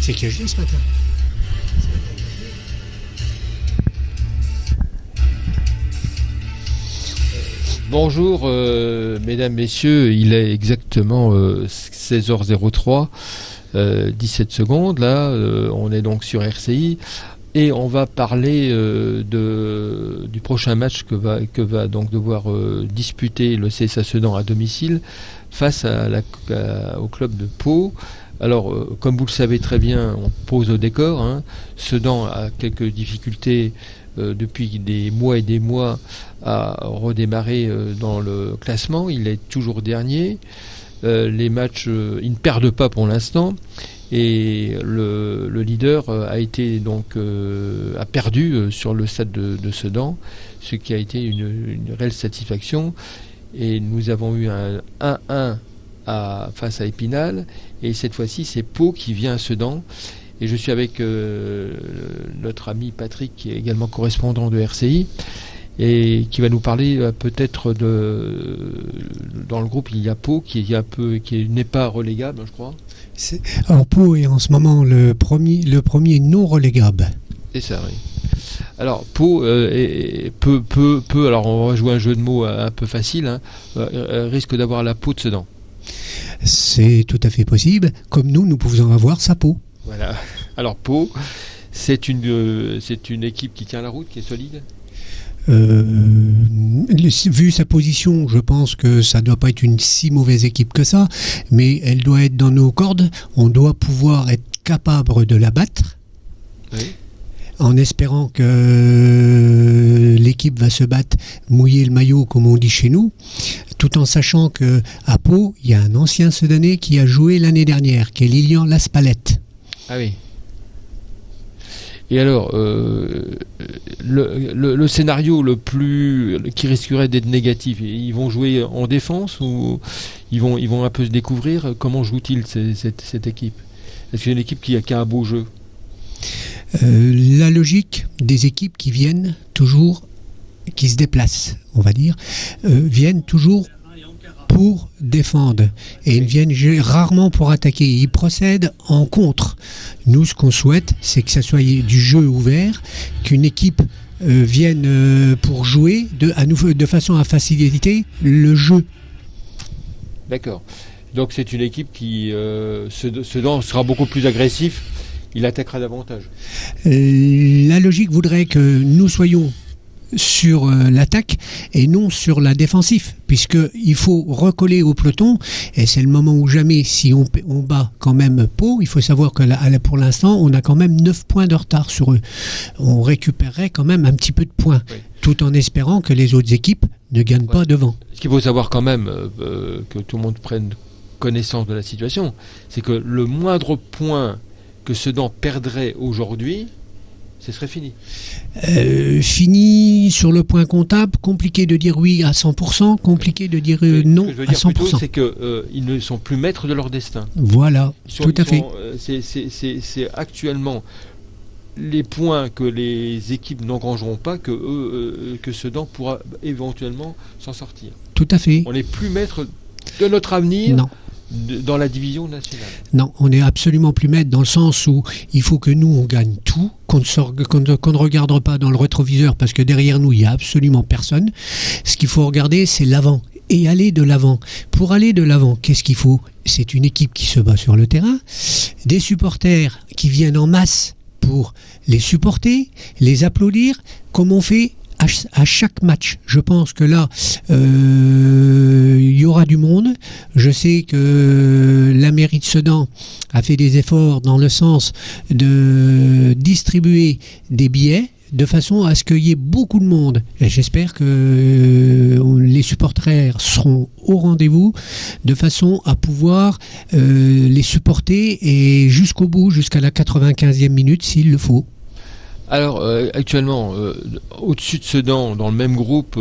C'est qui je dis ce matin. Bonjour mesdames, messieurs, il est exactement 16h03, 17 secondes, là, on est donc sur RCI, et on va parler du prochain match que va donc devoir disputer le CSA Sedan à domicile face au club de Pau. Alors, comme vous le savez très bien, on pose au décor, hein. Sedan a quelques difficultés depuis des mois et des mois à redémarrer dans le classement. Il est toujours dernier. Les matchs, ils ne perdent pas pour l'instant. Et le leader a perdu sur le stade de Sedan, ce qui a été une réelle satisfaction. Et nous avons eu un 1-1 face à Épinal. Et cette fois-ci, c'est Pau qui vient à Sedan. Et je suis avec notre ami Patrick, qui est également correspondant de RCI, et qui va nous parler peut-être dans le groupe, il y a Pau qui n'est pas relégable, je crois. Alors Pau est en ce moment le premier non relégable. C'est ça, oui. Alors Pau alors on va jouer un jeu de mots un peu facile, hein, risque d'avoir la peau de Sedan. C'est tout à fait possible, comme nous pouvons avoir sa peau. Voilà. Alors Pau, c'est une équipe qui tient la route, qui est solide. Vu sa position, je pense que ça ne doit pas être une si mauvaise équipe que ça, mais elle doit être dans nos cordes. On doit pouvoir être capable de la battre, oui, en espérant que l'équipe va se battre, mouiller le maillot, comme on dit chez nous, tout en sachant qu'à Pau, il y a un ancien Sedanais qui a joué l'année dernière, qui est Lilian Laspalette. Ah oui. Et alors, le scénario qui risquerait d'être négatif, ils vont jouer en défense ou ils vont un peu se découvrir? Comment joue-t-il cette équipe? Est-ce que c'est une équipe qui a un beau jeu? La logique des équipes qui viennent toujours, qui se déplacent, on va dire, viennent toujours pour défendre et ils viennent rarement pour attaquer. Ils procèdent en contre. Nous, ce qu'on souhaite, c'est que ça soit du jeu ouvert, qu'une équipe vienne pour jouer de façon à faciliter le jeu. D'accord. Donc c'est une équipe qui Sedan sera beaucoup plus agressif. Il attaquera davantage. La logique voudrait que nous soyons sur l'attaque et non sur la défensive, puisqu'il faut recoller au peloton, et c'est le moment ou jamais. Si on bat quand même Pau, il faut savoir que pour l'instant on a quand même 9 points de retard sur eux. On récupérerait quand même un petit peu de points, oui, tout en espérant que les autres équipes ne gagnent pas devant. Ce qu'il faut savoir quand même, que tout le monde prenne connaissance de la situation, c'est que le moindre point que Sedan perdrait aujourd'hui, ce serait fini. Fini sur le point comptable, compliqué de dire oui à 100%, compliqué de dire non à 100%. Ce que je veux dire plutôt, c'est qu'ils ne sont plus maîtres de leur destin. Voilà, tout à fait. C'est actuellement les points que les équipes n'engrangeront pas que Sedan pourra éventuellement s'en sortir. Tout à fait. On n'est plus maître de notre avenir. Non. Dans la division nationale. Non, on n'est absolument plus maître, dans le sens où il faut que nous on gagne tout, qu'on ne regarde pas dans le rétroviseur, parce que derrière nous il n'y a absolument personne. Ce qu'il faut regarder, c'est l'avant et aller de l'avant. Pour aller de l'avant, qu'est-ce qu'il faut? C'est une équipe qui se bat sur le terrain, des supporters qui viennent en masse pour les supporter, les applaudir, comme on fait à chaque match. Je pense que là, il y aura du monde. Je sais que la mairie de Sedan a fait des efforts dans le sens de distribuer des billets de façon à ce qu'il y ait beaucoup de monde. Et j'espère que les supporters seront au rendez-vous de façon à pouvoir les supporter et jusqu'au bout, jusqu'à la 95e minute s'il le faut. Alors actuellement, au-dessus de Sedan, dans le même groupe,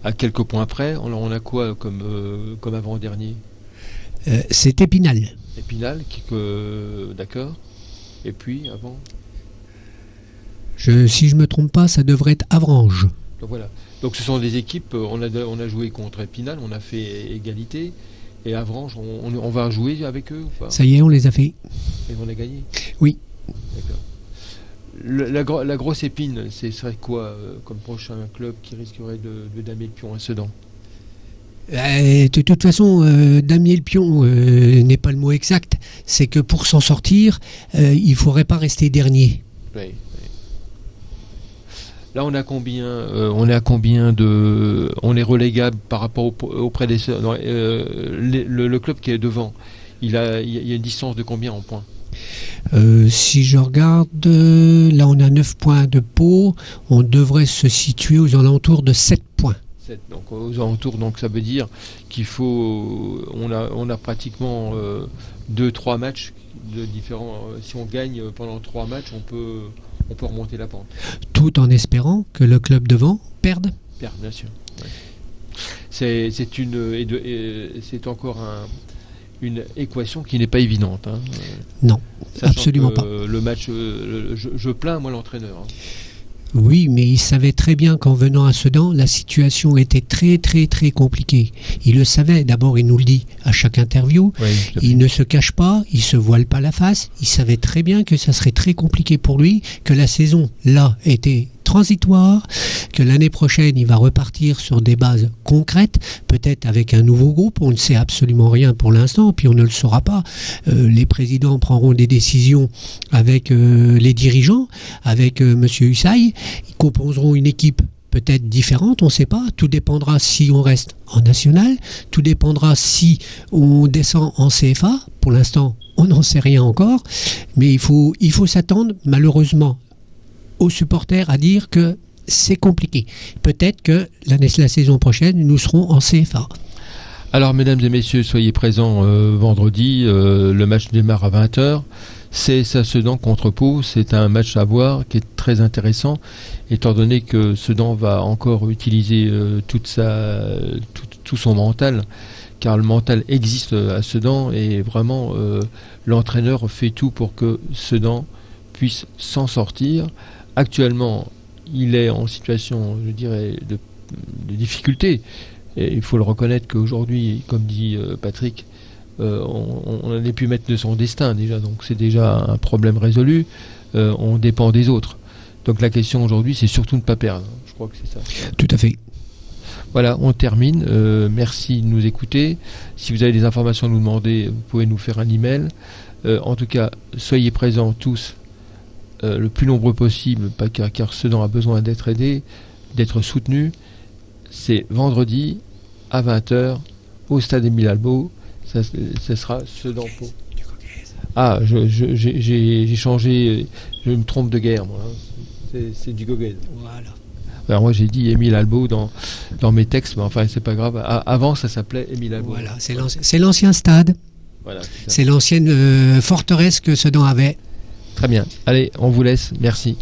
à quelques points près, on a quoi comme avant-dernier? C'est Épinal. Épinal, d'accord. Et puis avant, si je me trompe pas, ça devrait être Avranches. Donc voilà. Donc ce sont des équipes. On a joué contre Épinal, on a fait égalité. Et Avranches, on va jouer avec eux ou pas? Ça y est, on les a fait. Et on a gagné? Oui. D'accord. La grosse épine, ce serait quoi comme prochain club qui risquerait de damer le pion à Sedan? De toute façon, damier le pion n'est pas le mot exact. C'est que pour s'en sortir, il ne faudrait pas rester dernier. Oui. Là, on a combien on est relégable par rapport au prédécesseur. Le club qui est devant, il y a une distance de combien en points? Si je regarde, là on a 9 points de Pau, on devrait se situer aux alentours de 7 points. Donc aux alentours, donc ça veut dire qu'il faut, on a pratiquement 2-3 matchs de différents. Si on gagne pendant 3 matchs, on peut remonter la pente. Tout en espérant que le club devant perde. Perde, bien sûr. Ouais. C'est encore une équation qui n'est pas évidente. Hein. Non, absolument pas. Le match, je plains moi l'entraîneur. Hein. Oui, mais il savait très bien qu'en venant à Sedan, la situation était très très très compliquée. Il le savait, d'abord il nous le dit à chaque interview, oui, il ne se cache pas, il se voile pas la face, il savait très bien que ça serait très compliqué pour lui, que la saison là était transitoire, que l'année prochaine il va repartir sur des bases concrètes, peut-être avec un nouveau groupe, on ne sait absolument rien pour l'instant, puis on ne le saura pas. Les présidents prendront des décisions avec les dirigeants, avec Monsieur Hussaï, ils composeront une équipe peut-être différente, on ne sait pas, tout dépendra si on reste en national, tout dépendra si on descend en CFA, pour l'instant on n'en sait rien encore, mais il faut s'attendre malheureusement aux supporters à dire que c'est compliqué. Peut-être que la saison prochaine, nous serons en CFA. Alors, mesdames et messieurs, soyez présents vendredi. Le match démarre à 20h. C'est Sedan contre Pau. C'est un match à voir qui est très intéressant, étant donné que Sedan va encore utiliser tout son mental, car le mental existe à Sedan et vraiment l'entraîneur fait tout pour que Sedan puisse s'en sortir. Actuellement, il est en situation, je dirais, de difficulté. Et il faut le reconnaître qu'aujourd'hui, comme dit Patrick, on n'est plus maître de son destin déjà. Donc c'est déjà un problème résolu. On dépend des autres. Donc la question aujourd'hui, c'est surtout de ne pas perdre. Je crois que c'est ça. Tout à fait. Voilà, on termine. Merci de nous écouter. Si vous avez des informations à nous demander, vous pouvez nous faire un email. En tout cas, soyez présents tous. Le plus nombreux possible, car Sedan a besoin d'être aidé, d'être soutenu. C'est vendredi à 20h au stade Émile Albo. Ça sera Sedan-Pau. Ah, j'ai changé, je me trompe de guerre, moi. Hein. C'est du Gauguin. Voilà. Alors moi j'ai dit Émile Albo dans mes textes, mais enfin c'est pas grave. Avant ça s'appelait Émile Albo. Voilà, c'est l'ancien stade. Voilà, c'est l'ancienne forteresse que Sedan avait. Très bien. Allez, on vous laisse. Merci.